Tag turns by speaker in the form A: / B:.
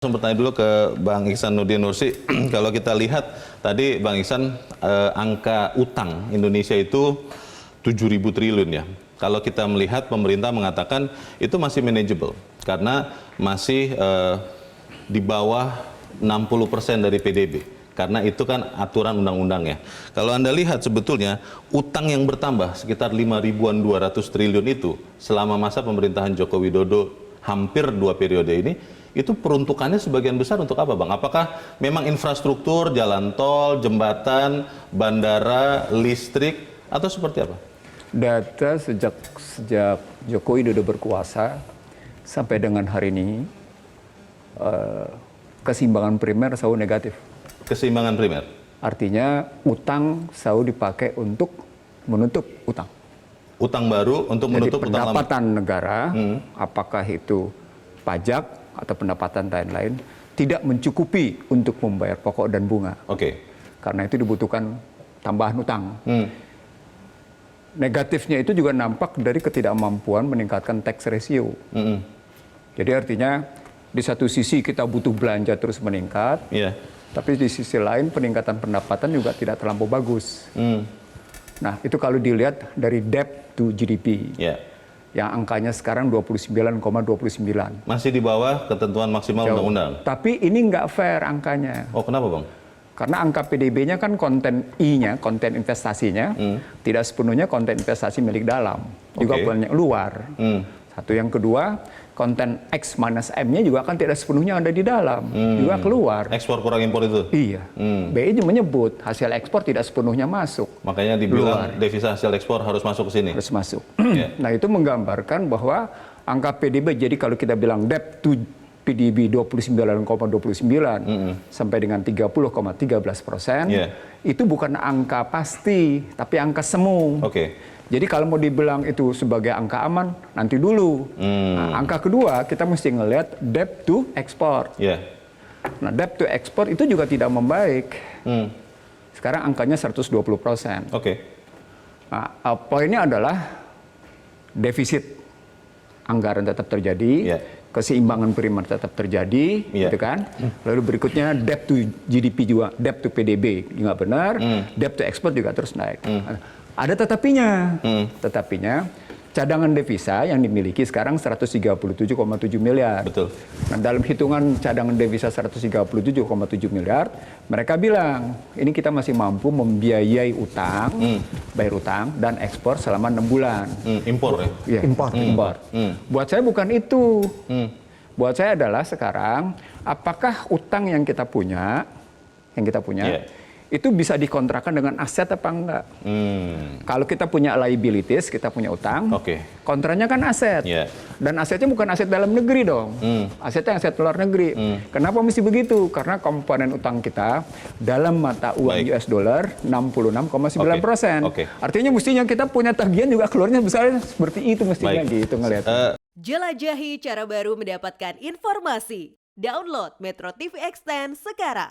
A: Langsung bertanya dulu ke Bang Iksan Nurdin Nursi. Kalau kita lihat tadi Bang Iksan, angka utang Indonesia itu 7.000 triliun ya. Kalau kita melihat pemerintah mengatakan itu masih manageable karena masih di bawah 60% dari PDB. Karena itu kan aturan undang-undang ya. Kalau Anda lihat sebetulnya utang yang bertambah sekitar 5.200 triliun itu selama masa pemerintahan Joko Widodo hampir 2 periode ini, itu peruntukannya sebagian besar untuk apa, Bang? Apakah memang infrastruktur, jalan tol, jembatan, bandara, listrik, atau seperti apa?
B: Data sejak Joko Widodo berkuasa sampai dengan hari ini, keseimbangan primer selalu negatif.
A: Keseimbangan primer?
B: Artinya utang selalu dipakai untuk menutup utang.
A: Utang baru untuk menutup utang lama?
B: Pendapatan negara, apakah itu pajak atau pendapatan lain-lain, tidak mencukupi untuk membayar pokok dan bunga. Karena itu dibutuhkan tambahan utang. Negatifnya itu juga nampak dari ketidakmampuan meningkatkan tax ratio. Jadi artinya di satu sisi kita butuh belanja terus meningkat, tapi di sisi lain peningkatan pendapatan juga tidak terlampau bagus. Nah, itu kalau dilihat dari debt to GDP. Yang angkanya sekarang 29,29.
A: Masih di bawah ketentuan maksimal undang-undang.
B: Tapi ini nggak fair angkanya.
A: Oh, kenapa, Bang?
B: Karena angka PDB-nya kan konten I-nya, konten investasinya, tidak sepenuhnya konten investasi milik dalam. Juga banyak luar. Satu, yang kedua, konten X minus M-nya juga kan tidak sepenuhnya ada di dalam, juga keluar.
A: Ekspor kurang impor itu?
B: Iya. BI menyebut hasil ekspor tidak sepenuhnya masuk.
A: Makanya dibilang devisa hasil ekspor harus masuk ke sini?
B: Harus masuk. Nah, itu menggambarkan bahwa angka PDB, jadi kalau kita bilang debt to PDB 29,29 sampai dengan 30,13%, itu bukan angka pasti, tapi angka semu. Jadi kalau mau dibilang itu sebagai angka aman, nanti dulu. Nah, angka kedua, kita mesti ngelihat debt to export. Nah, debt to export itu juga tidak membaik. Sekarang angkanya 120%. Nah, poinnya adalah defisit anggaran tetap terjadi, keseimbangan primer tetap terjadi, gitu kan. Lalu berikutnya debt to GDP juga, debt to PDB nggak benar, debt to export juga terus naik. Ada tetapinya. Tetapinya cadangan devisa yang dimiliki sekarang 137,7 miliar. Nah, dalam hitungan cadangan devisa 137,7 miliar, mereka bilang ini kita masih mampu membiayai utang, bayar utang dan ekspor selama 6 bulan. Impor ya? Impor. Buat saya bukan itu. Buat saya adalah sekarang apakah utang yang kita punya, itu bisa dikontrakkan dengan aset apa enggak? Kalau kita punya liabilities, kita punya utang, kontraknya kan aset. Dan asetnya bukan aset dalam negeri dong. Asetnya aset luar negeri. Kenapa mesti begitu? Karena komponen utang kita dalam mata uang US dollar 66,9%. Artinya mestinya kita punya tagihan juga keluarnya besar seperti itu mestinya gitu ngelihat.
C: Jelajahi cara baru mendapatkan informasi. Download Metro TV Extend sekarang.